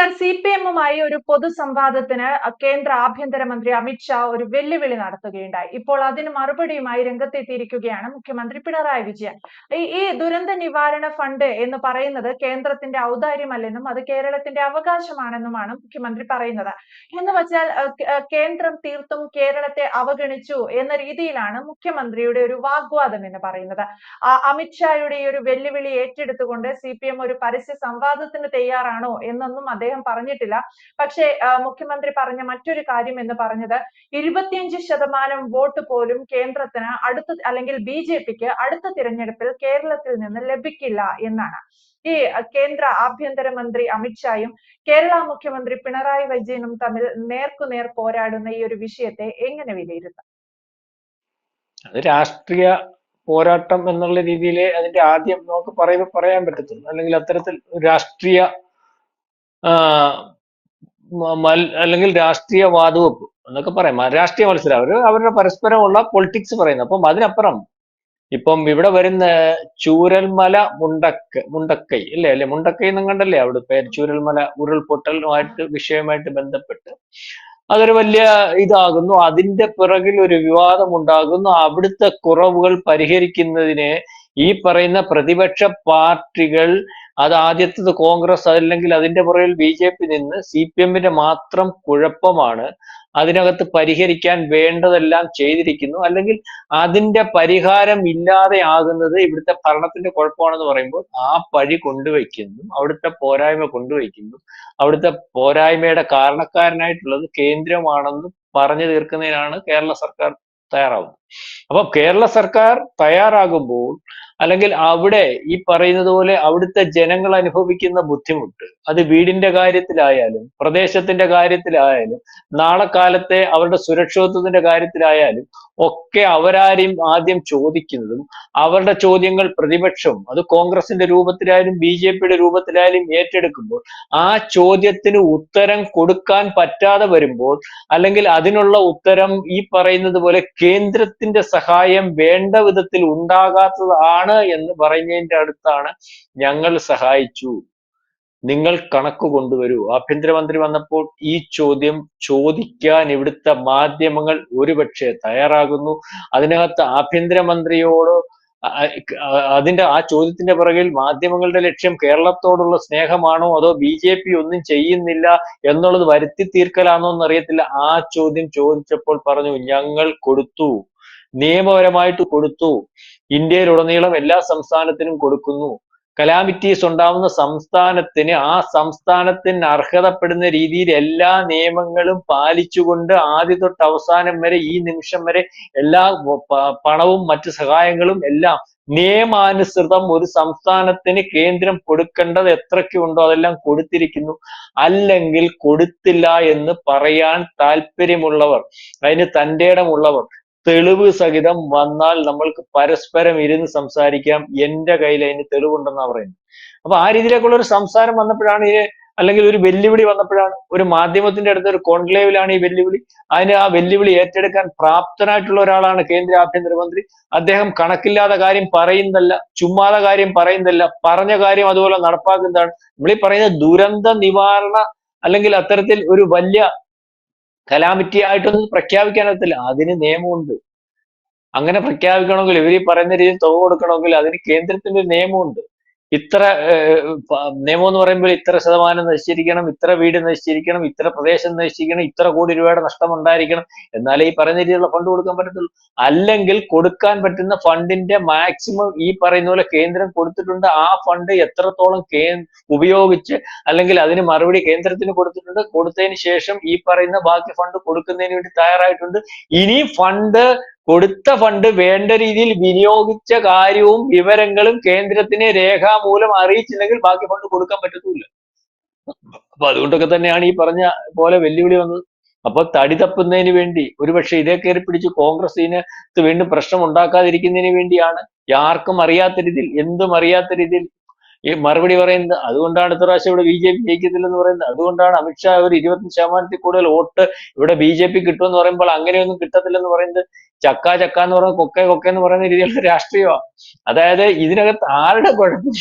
Sir, സിപിഎമ്മുമായി ഒരു പൊതുസംവാദത്തിന് കേന്ദ്ര ആഭ്യന്തരമന്ത്രി അമിത്ഷാ ഒരു വെല്ലുവിളി നടത്തുകയുണ്ടായി. ഇപ്പോൾ അതിന് മറുപടിയുമായി രംഗത്തെത്തിയിരിക്കുകയാണ് മുഖ്യമന്ത്രി പിണറായി വിജയൻ. ഈ ദുരന്ത നിവാരണ ഫണ്ട് എന്ന് പറയുന്നത് കേന്ദ്രത്തിന്റെ ഔദാര്യമല്ലെന്നും അത് കേരളത്തിന്റെ അവകാശമാണെന്നുമാണ് മുഖ്യമന്ത്രി പറയുന്നത്. എന്ന് വെച്ചാൽ കേന്ദ്രം തീർത്തും കേരളത്തെ അവഗണിച്ചു എന്ന രീതിയിലാണ് മുഖ്യമന്ത്രിയുടെ ഒരു വാഗ്വാദം എന്ന് പറയുന്നത്. അമിത്ഷായുടെ ഈ ഒരു വെല്ലുവിളി ഏറ്റെടുത്തുകൊണ്ട് സിപിഎം ഒരു പരസ്യ സംവാദത്തിന് തയ്യാറാണോ എന്നൊന്നും അദ്ദേഹം പറഞ്ഞിട്ടില്ല. പക്ഷേ മുഖ്യമന്ത്രി പറഞ്ഞ മറ്റൊരു കാര്യം എന്ന് പറഞ്ഞത് 25% വോട്ട് പോലും കേന്ദ്രത്തിന് അല്ലെങ്കിൽ ബിജെപിക്ക് അടുത്ത തിരഞ്ഞെടുപ്പിൽ കേരളത്തിൽ നിന്ന് ലഭിക്കില്ല എന്നാണ്. ഈ കേന്ദ്ര ആഭ്യന്തരമന്ത്രി അമിത്ഷായും കേരള മുഖ്യമന്ത്രി പിണറായി വിജയനും തമ്മിൽ നേർക്കുനേർ പോരാടുന്ന ഈ ഒരു വിഷയത്തെ എങ്ങനെ വിലയിരുത്താം? അത് രാഷ്ട്രീയ പോരാട്ടം എന്നുള്ള രീതിയിൽ അതിന്റെ ആദ്യം നമുക്ക് പറയാൻ പറ്റത്തുള്ളൂ. അല്ലെങ്കിൽ അത്തരത്തിൽ രാഷ്ട്രീയ അല്ലെങ്കിൽ രാഷ്ട്രീയ വാതുവെപ്പ് എന്നൊക്കെ പറയാം. രാഷ്ട്രീയ മത്സരം അവരുടെ പരസ്പരമുള്ള പൊളിറ്റിക്സ് പറയുന്നത്. അപ്പം അതിനപ്പുറം ഇപ്പം ഇവിടെ വരുന്ന ചൂരൽമല മുണ്ടക്കൈ അല്ലെ മുണ്ടക്കൈ എന്നും കണ്ടല്ലേ അവിടെ പേര്, ചൂരൽമല ഉരുൾപൊട്ടലുമായിട്ട് വിഷയമായിട്ട് ബന്ധപ്പെട്ട് അതൊരു വലിയ ഇതാകുന്നു. അതിന്റെ പിറകിൽ ഒരു വിവാദം ഉണ്ടാകുന്നു. അവിടുത്തെ കുറവുകൾ പരിഹരിക്കുന്നതിന് ഈ പറയുന്ന പ്രതിപക്ഷ പാർട്ടികൾ, അത് ആദ്യത്തത് കോൺഗ്രസ്, അതല്ലെങ്കിൽ അതിന്റെ പുറകിൽ ബിജെപി നിന്ന് സിപിഎമ്മിന്റെ മാത്രം കുഴപ്പമാണ്. അതിനകത്ത് പരിഹരിക്കാൻ വേണ്ടതെല്ലാം ചെയ്തിരിക്കുന്നു. അല്ലെങ്കിൽ അതിന്റെ പരിഹാരം ഇല്ലാതെ ആകുന്നത് ഇവിടുത്തെ ഭരണത്തിന്റെ കുഴപ്പമാണെന്ന് പറയുമ്പോൾ ആ പഴി കൊണ്ടുവയ്ക്കുന്നു, അവിടുത്തെ പോരായ്മ കൊണ്ടുവയ്ക്കുന്നു. അവിടുത്തെ പോരായ്മയുടെ കാരണക്കാരനായിട്ടുള്ളത് കേന്ദ്രമാണെന്ന് പറഞ്ഞു തീർക്കുന്നതിനാണ് കേരള സർക്കാർ തയ്യാറാവുന്നത്. അപ്പൊ കേരള സർക്കാർ തയ്യാറാകുമ്പോൾ, അല്ലെങ്കിൽ അവിടെ ഈ പറയുന്നത് പോലെ അവിടുത്തെ ജനങ്ങൾ അനുഭവിക്കുന്ന ബുദ്ധിമുട്ട്, അത് വീടിന്റെ കാര്യത്തിലായാലും പ്രദേശത്തിന്റെ കാര്യത്തിലായാലും നാളെ കാലത്തെ അവരുടെ സുരക്ഷിതത്വത്തിന്റെ കാര്യത്തിലായാലും ഒക്കെ അവരാരെയും ആദ്യം ചോദിക്കുന്നതും അവരുടെ ചോദ്യങ്ങൾ പ്രതിപക്ഷം, അത് കോൺഗ്രസിന്റെ രൂപത്തിലായാലും ബിജെപിയുടെ രൂപത്തിലായാലും ഏറ്റെടുക്കുമ്പോൾ ആ ചോദ്യത്തിന് ഉത്തരം കൊടുക്കാൻ പറ്റാതെ വരുമ്പോൾ, അല്ലെങ്കിൽ അതിനുള്ള ഉത്തരം ഈ പറയുന്നത് പോലെ കേന്ദ്രത്തിന്റെ സഹായം വേണ്ട വിധത്തിൽ ഉണ്ടാകാത്തതാണ് എന്ന് പറയുന്നതിന്റെ അടുത്താണ് ഞങ്ങൾ സഹായിച്ചു, നിങ്ങൾ കണക്ക് കൊണ്ടുവരൂ. ആഭ്യന്തരമന്ത്രി വന്നപ്പോൾ ഈ ചോദ്യം ചോദിക്കാൻ ഇവിടുത്തെ മാധ്യമങ്ങൾ ഒരുപക്ഷെ തയ്യാറാകുന്നു. അതിനകത്ത് ആഭ്യന്തരമന്ത്രിയോട് അതിന്റെ ആ ചോദ്യത്തിന്റെ പിറകിൽ മാധ്യമങ്ങളുടെ ലക്ഷ്യം കേരളത്തോടുള്ള സ്നേഹമാണോ അതോ ബിജെപി ഒന്നും ചെയ്യുന്നില്ല എന്നുള്ളത് വരുത്തി തീർക്കലാണോ എന്നറിയത്തില്ല. ആ ചോദ്യം ചോദിച്ചപ്പോൾ പറഞ്ഞു, ഞങ്ങൾ കൊടുത്തു, നിയമപരമായിട്ട് കൊടുത്തു, ഇന്ത്യയിലുടനീളം എല്ലാ സംസ്ഥാനത്തിനും കൊടുക്കുന്നു. കലാമിറ്റീസ് ഉണ്ടാവുന്ന സംസ്ഥാനത്തിന് ആ സംസ്ഥാനത്തിന് അർഹതപ്പെടുന്ന രീതിയിൽ എല്ലാ നിയമങ്ങളും പാലിച്ചുകൊണ്ട് ആദ്യ തൊട്ട് അവസാനം വരെ ഈ നിമിഷം വരെ എല്ലാ പണവും മറ്റു സഹായങ്ങളും എല്ലാം നിയമാനുസൃതം ഒരു സംസ്ഥാനത്തിന് കേന്ദ്രം കൊടുക്കേണ്ടത് എത്രയ്ക്ക് ഉണ്ടോ അതെല്ലാം കൊടുത്തിരിക്കുന്നു. അല്ലെങ്കിൽ കൊടുത്തില്ല എന്ന് പറയാൻ താല്പര്യമുള്ളവർ, അതിന് തന്റെ ഇടമുള്ളവർ തെളിവ് സഹിതം വന്നാൽ നമ്മൾക്ക് പരസ്പരം ഇരുന്ന് സംസാരിക്കാം. എന്റെ കയ്യിൽ അതിന് തെളിവുണ്ടെന്നാ പറയുന്നത്. അപ്പൊ ആ രീതിയിലേക്കുള്ള ഒരു സംസാരം വന്നപ്പോഴാണ് അല്ലെങ്കിൽ ഒരു വെല്ലുവിളി വന്നപ്പോഴാണ്, ഒരു മാധ്യമത്തിന്റെ അടുത്ത് ഒരു കോൺക്ലേവിലാണ് ഈ വെല്ലുവിളി. ആ വെല്ലുവിളി ഏറ്റെടുക്കാൻ പ്രാപ്തനായിട്ടുള്ള ഒരാളാണ് കേന്ദ്ര ആഭ്യന്തരമന്ത്രി. അദ്ദേഹം കണക്കില്ലാത്ത കാര്യം പറയുന്നതല്ല, ചുമ്മാതെ കാര്യം പറയുന്നതല്ല, പറഞ്ഞ കാര്യം അതുപോലെ നടപ്പാക്കുന്നതാണ്. നമ്മളീ പറയുന്ന ദുരന്ത നിവാരണ അല്ലെങ്കിൽ അത്തരത്തിൽ ഒരു വലിയ കലാമിറ്റി ആയിട്ടൊന്നും പ്രഖ്യാപിക്കാനത്തില്ല. അതിന് നിയമമുണ്ട്. അങ്ങനെ പ്രഖ്യാപിക്കണമെങ്കിൽ, ഇവർ ഈ പറയുന്ന രീതിയിൽ തുക കൊടുക്കണമെങ്കിൽ അതിന് കേന്ദ്രത്തിന്റെ ഒരു നിയമമുണ്ട്. ഇത്ര നിയമം എന്ന് പറയുമ്പോൾ ഇത്ര ശതമാനം നശിച്ചിരിക്കണം, ഇത്ര വീട് നശിച്ചിരിക്കണം, ഇത്ര പ്രദേശം നശിച്ചിരിക്കണം, ഇത്ര കോടി രൂപയുടെ നഷ്ടം ഉണ്ടായിരിക്കണം, എന്നാലേ ഈ പറയുന്ന രീതിയിലുള്ള ഫണ്ട് കൊടുക്കാൻ പറ്റത്തുള്ളൂ. അല്ലെങ്കിൽ കൊടുക്കാൻ പറ്റുന്ന ഫണ്ടിന്റെ മാക്സിമം ഈ പറയുന്ന പോലെ കേന്ദ്രം കൊടുത്തിട്ടുണ്ട്. ആ ഫണ്ട് എത്രത്തോളം ഉപയോഗിച്ച് അല്ലെങ്കിൽ അതിന് മറുപടി കേന്ദ്രത്തിന് കൊടുത്തിട്ടുണ്ട്, കൊടുത്തതിന് ശേഷം ഈ പറയുന്ന ബാക്കി ഫണ്ട് കൊടുക്കുന്നതിന് വേണ്ടി തയ്യാറായിട്ടുണ്ട്. ഇനി കൊടുത്ത ഫണ്ട് വേണ്ട രീതിയിൽ വിനിയോഗിച്ച കാര്യവും വിവരങ്ങളും കേന്ദ്രത്തിന് രേഖാമൂലം അറിയിച്ചില്ലെങ്കിൽ ബാക്കി ഫണ്ട് കൊടുക്കാൻ പറ്റത്തില്ല. അപ്പൊ അതുകൊണ്ടൊക്കെ തന്നെയാണ് ഈ പറഞ്ഞ പോലെ വെല്ലുവിളി വന്നത്. അപ്പൊ തടി തപ്പുന്നതിന് വേണ്ടി, ഒരുപക്ഷെ ഇതേ കയറി പിടിച്ച് കോൺഗ്രസിന് വീണ്ടും പ്രശ്നം ഉണ്ടാക്കാതിരിക്കുന്നതിന് വേണ്ടിയാണ്, ആർക്കും അറിയാത്ത രീതിയിൽ, എന്തും അറിയാത്ത രീതിയിൽ ഈ മറുപടി പറയുന്നത്. അതുകൊണ്ടാണ് ഇത്ര പ്രാവശ്യം ഇവിടെ BJP ജയിക്കത്തില്ലെന്ന് പറയുന്നത്. അതുകൊണ്ടാണ് അമിത്ഷാ ഒരു 25% കൂടുതൽ വോട്ട് ഇവിടെ BJP കിട്ടുമെന്ന് പറയുമ്പോൾ അങ്ങനെയൊന്നും കിട്ടത്തില്ലെന്ന് പറയുന്നത്. ചക്ക ചക്ക എന്ന് പറയുന്നത് കൊക്കെ കൊക്കെ എന്ന് പറയുന്ന രീതിയിലുള്ള രാഷ്ട്രീയമാണ്. അതായത് ഇതിനകത്ത് ആരുടെ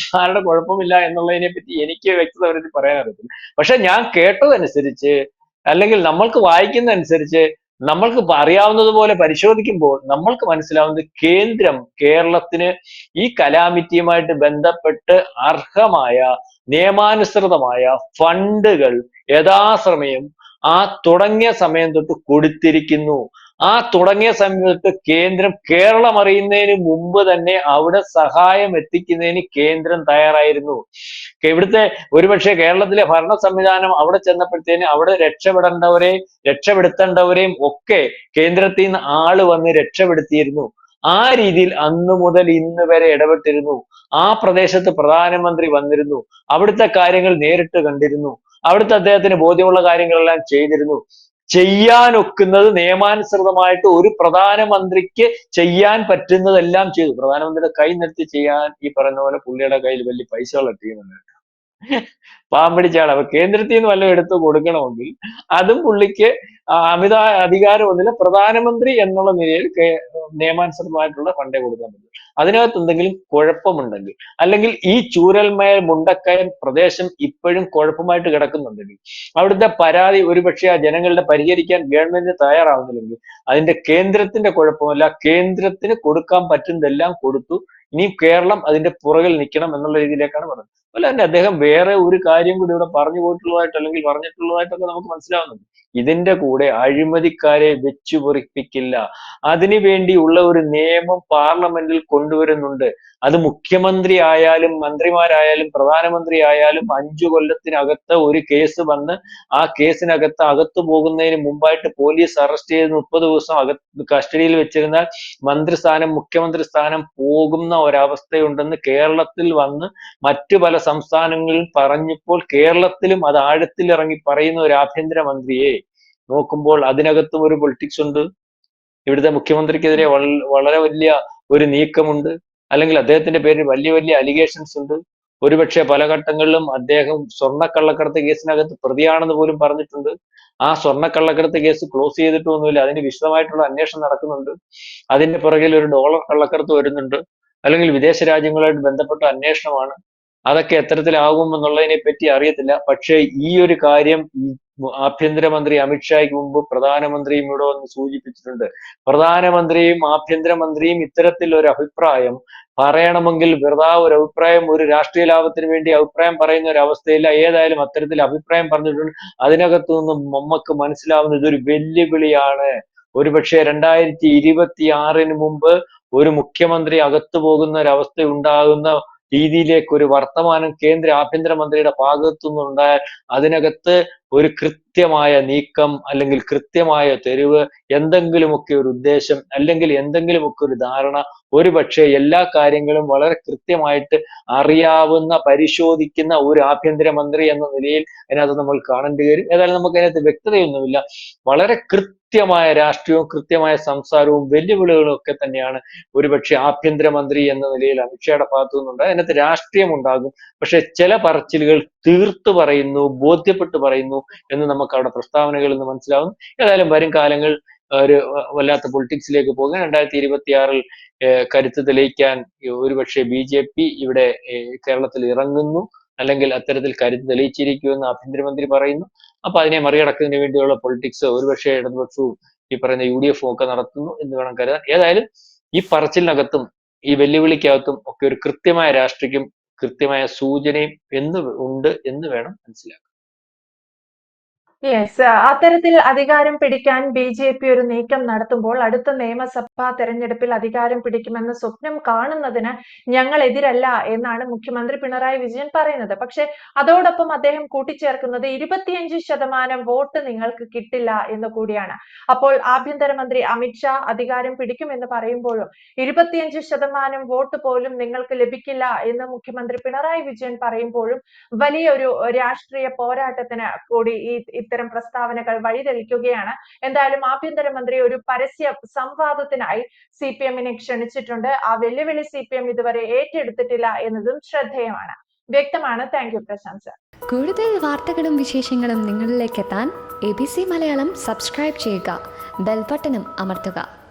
കുഴപ്പമില്ല എന്നുള്ളതിനെ പറ്റി എനിക്ക് വ്യക്തത വരുത്തി പറയാൻ അറിയത്തില്ല. പക്ഷെ ഞാൻ കേട്ടതനുസരിച്ച് അല്ലെങ്കിൽ നമ്മൾക്ക് വായിക്കുന്ന അനുസരിച്ച് നമ്മൾക്ക് അറിയാവുന്നത് പോലെ പരിശോധിക്കുമ്പോൾ നമ്മൾക്ക് മനസ്സിലാവുന്നത് കേന്ദ്രം കേരളത്തിന് ഈ കലാമിറ്റിയുമായിട്ട് ബന്ധപ്പെട്ട് അർഹമായ നിയമാനുസൃതമായ ഫണ്ടുകൾ യഥാസമയം ആ തുടങ്ങിയ സമയം തൊട്ട് കൊടുത്തിരിക്കുന്നു. ആ തുടങ്ങിയ സമയത്ത് കേന്ദ്രം കേരളം അറിയുന്നതിന് മുമ്പ് തന്നെ അവിടെ സഹായം എത്തിക്കുന്നതിന് കേന്ദ്രം തയ്യാറായിരുന്നു. ഇവിടുത്തെ ഒരുപക്ഷെ കേരളത്തിലെ ഭരണ സംവിധാനം അവിടെ ചെന്നപ്പോഴത്തേന് അവിടെ രക്ഷപ്പെടുത്തേണ്ടവരെയും ഒക്കെ കേന്ദ്രത്തിൽ നിന്ന് ആള് വന്ന് രക്ഷപ്പെടുത്തിയിരുന്നു. ആ രീതിയിൽ അന്നു മുതൽ ഇന്ന് വരെ ഇടപെട്ടിരുന്നു. ആ പ്രദേശത്ത് പ്രധാനമന്ത്രി വന്നിരുന്നു. അവിടുത്തെ കാര്യങ്ങൾ നേരിട്ട് കണ്ടിരുന്നു. അവിടുത്തെ അദ്ദേഹത്തിന് ബോധ്യമുള്ള കാര്യങ്ങളെല്ലാം ചെയ്തിരുന്നു. ചെയ്യാനൊക്കുന്നത് നിയമാനുസൃതമായിട്ട് ഒരു പ്രധാനമന്ത്രിക്ക് ചെയ്യാൻ പറ്റുന്നതെല്ലാം ചെയ്തു. പ്രധാനമന്ത്രിയുടെ കൈ നിർത്തി ചെയ്യാൻ ഈ പറയുന്ന പോലെ പുള്ളിയുടെ കയ്യിൽ വലിയ പൈസകൾ എത്തിക്കുന്നുണ്ട്. പാമ്പടിച്ചാണ്. അപ്പൊ കേന്ദ്രത്തിൽ നിന്ന് വല്ലതും എടുത്ത് കൊടുക്കണമെങ്കിൽ അതും പുള്ളിക്ക് അമിത അധികാരമൊന്നുമില്ല. പ്രധാനമന്ത്രി എന്നുള്ള നിലയിൽ നിയമാനുസൃതമായിട്ടുള്ള ഫണ്ടേ കൊടുക്കാൻ പറ്റും. അതിനകത്ത് എന്തെങ്കിലും കുഴപ്പമുണ്ടെങ്കിൽ അല്ലെങ്കിൽ ഈ ചൂരൽമല മുണ്ടക്കയം പ്രദേശം ഇപ്പോഴും കുഴപ്പമായിട്ട് കിടക്കുന്നുണ്ടെങ്കിൽ അവിടുത്തെ പരാതി ഒരുപക്ഷെ ആ ജനങ്ങളുടെ പരിഹരിക്കാൻ ഗവൺമെന്റ് തയ്യാറാവുന്നില്ലെങ്കിൽ അതിന്റെ കേന്ദ്രത്തിന്റെ കുഴപ്പമല്ല. കേന്ദ്രത്തിന് കൊടുക്കാൻ പറ്റുന്നതെല്ലാം കൊടുത്തു. ഇനി കേരളം അതിന്റെ പുറകിൽ നിൽക്കണം എന്നുള്ള രീതിയിലേക്കാണ് പറഞ്ഞത്. അതുപോലെ തന്നെ അദ്ദേഹം വേറെ ഒരു കാര്യം കൂടി ഇവിടെ പറഞ്ഞു പോയിട്ടുള്ളതായിട്ട് അല്ലെങ്കിൽ പറഞ്ഞിട്ടുള്ളതായിട്ടൊക്കെ നമുക്ക് മനസ്സിലാവുന്നുണ്ട്. ഇതിന്റെ കൂടെ അഴിമതിക്കാരെ വെച്ചു പൊറിപ്പിക്കില്ല. അതിനു വേണ്ടിയുള്ള ഒരു നിയമം പാർലമെന്റിൽ കൊണ്ടുവരുന്നുണ്ട്. അത് മുഖ്യമന്ത്രി ആയാലും മന്ത്രിമാരായാലും പ്രധാനമന്ത്രി ആയാലും 5 കൊല്ലത്തിനകത്ത് ഒരു കേസ് വന്ന് ആ കേസിനകത്ത് അകത്തു പോകുന്നതിന് മുമ്പായിട്ട് പോലീസ് അറസ്റ്റ് ചെയ്ത് 30 ദിവസം കസ്റ്റഡിയിൽ വെച്ചിരുന്നാൽ മന്ത്രിസ്ഥാനം മുഖ്യമന്ത്രി സ്ഥാനം പോകുന്ന ഒരവസ്ഥയുണ്ടെന്ന് കേരളത്തിൽ വന്ന് മറ്റു പല സംസ്ഥാനങ്ങളിൽ പറഞ്ഞപ്പോൾ കേരളത്തിലും അത് ആഴത്തിൽ ഇറങ്ങി പറയുന്ന ഒരു ആഭ്യന്തര മന്ത്രിയെ നോക്കുമ്പോൾ അതിനകത്തും ഒരു പൊളിറ്റിക്സ് ഉണ്ട്. ഇവിടുത്തെ മുഖ്യമന്ത്രിക്കെതിരെ വളരെ വലിയ ഒരു നീക്കമുണ്ട്. അല്ലെങ്കിൽ അദ്ദേഹത്തിന്റെ പേരിൽ വലിയ വലിയ അലിഗേഷൻസ് ഉണ്ട്. ഒരുപക്ഷെ പല ഘട്ടങ്ങളിലും അദ്ദേഹം സ്വർണ്ണക്കള്ളക്കടത്ത് കേസിനകത്ത് പ്രതിയാണെന്ന് പോലും പറഞ്ഞിട്ടുണ്ട്. ആ സ്വർണ്ണക്കള്ളക്കടത്ത് കേസ് ക്ലോസ് ചെയ്തിട്ടൊന്നുമില്ല. അതിന് വിശദമായിട്ടുള്ള അന്വേഷണം നടക്കുന്നുണ്ട്. അതിന്റെ പുറകിൽ ഒരു ഡോളർ കള്ളക്കടത്ത് വരുന്നുണ്ട്. അല്ലെങ്കിൽ വിദേശ രാജ്യങ്ങളുമായിട്ട് ബന്ധപ്പെട്ട അന്വേഷണമാണ്. അതൊക്കെ എത്തരത്തിലാകും എന്നുള്ളതിനെ പറ്റി അറിയത്തില്ല. പക്ഷേ ഈ ഒരു കാര്യം ആഭ്യന്തരമന്ത്രി അമിത്ഷായ്ക്ക് മുമ്പ് പ്രധാനമന്ത്രിയും ഇവിടെ വന്ന് സൂചിപ്പിച്ചിട്ടുണ്ട്. പ്രധാനമന്ത്രിയും ആഭ്യന്തരമന്ത്രിയും ഇത്തരത്തിൽ ഒരു അഭിപ്രായം പറയണമെങ്കിൽ വെറുതെ ഒരു അഭിപ്രായം ഒരു രാഷ്ട്രീയ ലാഭത്തിന് വേണ്ടി അഭിപ്രായം പറയുന്ന ഒരു അവസ്ഥയില്ല. ഏതായാലും അത്തരത്തിൽ അഭിപ്രായം പറഞ്ഞിട്ടുണ്ട്. അതിനകത്തു നിന്നും നമുക്ക് മനസ്സിലാവുന്ന ഇതൊരു വെല്ലുവിളിയാണ്. ഒരുപക്ഷെ 2026 മുമ്പ് ഒരു മുഖ്യമന്ത്രി അകത്തു പോകുന്ന ഒരു അവസ്ഥ ഉണ്ടാകുന്ന രീതിയിലേക്ക് ഒരു വർത്തമാനം കേന്ദ്ര ആഭ്യന്തരമന്ത്രിയുടെ ഭാഗത്തു നിന്നുണ്ടായാൽ അതിനകത്ത് ഒരു കൃത്യമായ നീക്കം അല്ലെങ്കിൽ കൃത്യമായ തെരുവ് എന്തെങ്കിലുമൊക്കെ ഒരു ഉദ്ദേശം അല്ലെങ്കിൽ എന്തെങ്കിലുമൊക്കെ ഒരു ധാരണ ഒരുപക്ഷെ എല്ലാ കാര്യങ്ങളും വളരെ കൃത്യമായിട്ട് അറിയാവുന്ന പരിശോധിക്കുന്ന ഒരു ആഭ്യന്തരമന്ത്രി എന്ന നിലയിൽ അതിനകത്ത് നമ്മൾ കാണേണ്ടി വരും. ഏതായാലും നമുക്ക് അതിനകത്ത് വ്യക്തതയൊന്നുമില്ല. വളരെ കൃത്യമായ രാഷ്ട്രീയവും കൃത്യമായ സംസാരവും വെല്ലുവിളികളും ഒക്കെ തന്നെയാണ് ഒരുപക്ഷെ ആഭ്യന്തരമന്ത്രി എന്ന നിലയിൽ അമിത്ഷായുടെ ഭാഗത്തു നിന്നുണ്ട്. അതിനകത്ത് രാഷ്ട്രീയം ഉണ്ടാകും. പക്ഷെ ചില പറച്ചിലുകൾ തീർത്തു പറയുന്നു, ബോധ്യപ്പെട്ട് പറയുന്നു എന്ന് നമുക്ക് അവിടെ പ്രസ്താവനകളിൽ നിന്ന് മനസ്സിലാവും. ഏതായാലും വരും കാലങ്ങൾ ഒരു വല്ലാത്ത പൊളിറ്റിക്സിലേക്ക് പോകുക. 2026 കരുത്ത് തെളിയിക്കാൻ ഒരുപക്ഷെ BJP ഇവിടെ കേരളത്തിൽ ഇറങ്ങുന്നു അല്ലെങ്കിൽ അത്തരത്തിൽ കരുത്ത് തെളിയിച്ചിരിക്കുമെന്ന് ആഭ്യന്തരമന്ത്രി പറയുന്നു. അപ്പൊ അതിനെ മറികടക്കുന്നതിന് വേണ്ടിയുള്ള പൊളിറ്റിക്സ് ഒരുപക്ഷെ ഇടതുപക്ഷവും ഈ പറയുന്ന UDF ഒക്കെ നടത്തുന്നു എന്ന് വേണം കരുതാൻ. ഏതായാലും ഈ പറച്ചിലിനകത്തും ഈ വെല്ലുവിളിക്കകത്തും ഒക്കെ ഒരു കൃത്യമായ രാഷ്ട്രീയം കൃത്യമായ സൂചനയും ഉണ്ട് എന്ന് വേണം മനസ്സിലാക്കാൻ. യെസ്, അത്തരത്തിൽ അധികാരം പിടിക്കാൻ BJP ഒരു നീക്കം നടത്തുമ്പോൾ അടുത്ത നിയമസഭാ തെരഞ്ഞെടുപ്പിൽ അധികാരം പിടിക്കുമെന്ന് സ്വപ്നം കാണുന്നതിന് ഞങ്ങൾ എതിരല്ല എന്നാണ് മുഖ്യമന്ത്രി പിണറായി വിജയൻ പറയുന്നത്. പക്ഷെ അതോടൊപ്പം അദ്ദേഹം കൂട്ടിച്ചേർക്കുന്നത് 25% വോട്ട് നിങ്ങൾക്ക് കിട്ടില്ല എന്ന് കൂടിയാണ്. അപ്പോൾ ആഭ്യന്തരമന്ത്രി അമിത്ഷാ അധികാരം പിടിക്കുമെന്ന് പറയുമ്പോഴും 25% വോട്ട് പോലും നിങ്ങൾക്ക് ലഭിക്കില്ല എന്ന് മുഖ്യമന്ത്രി പിണറായി വിജയൻ പറയുമ്പോഴും വലിയൊരു രാഷ്ട്രീയ പോരാട്ടത്തിന് കൂടി ഇത്തരം പ്രസ്താവനകൾ വഴിതെളിക്കുകയാണ്. എന്തായാലും ആഭ്യന്തരമന്ത്രി ഒരു പരസ്യ സംവാദത്തിനായി CPM ക്ഷണിച്ചിട്ടുണ്ട്. ആ വെല്ലുവിളി CPM ഇതുവരെ ഏറ്റെടുത്തിട്ടില്ല എന്നതും ശ്രദ്ധേയമാണ്. വ്യക്തമാണ്. Thank you Prashant sir. കൂടുതൽ വാർത്തകളും വിശേഷങ്ങളും നിങ്ങളിലേക്ക് എത്താൻ ABC മലയാളം സബ്സ്ക്രൈബ് ചെയ്യുക, ബെൽബട്ടനും അമർത്തുക.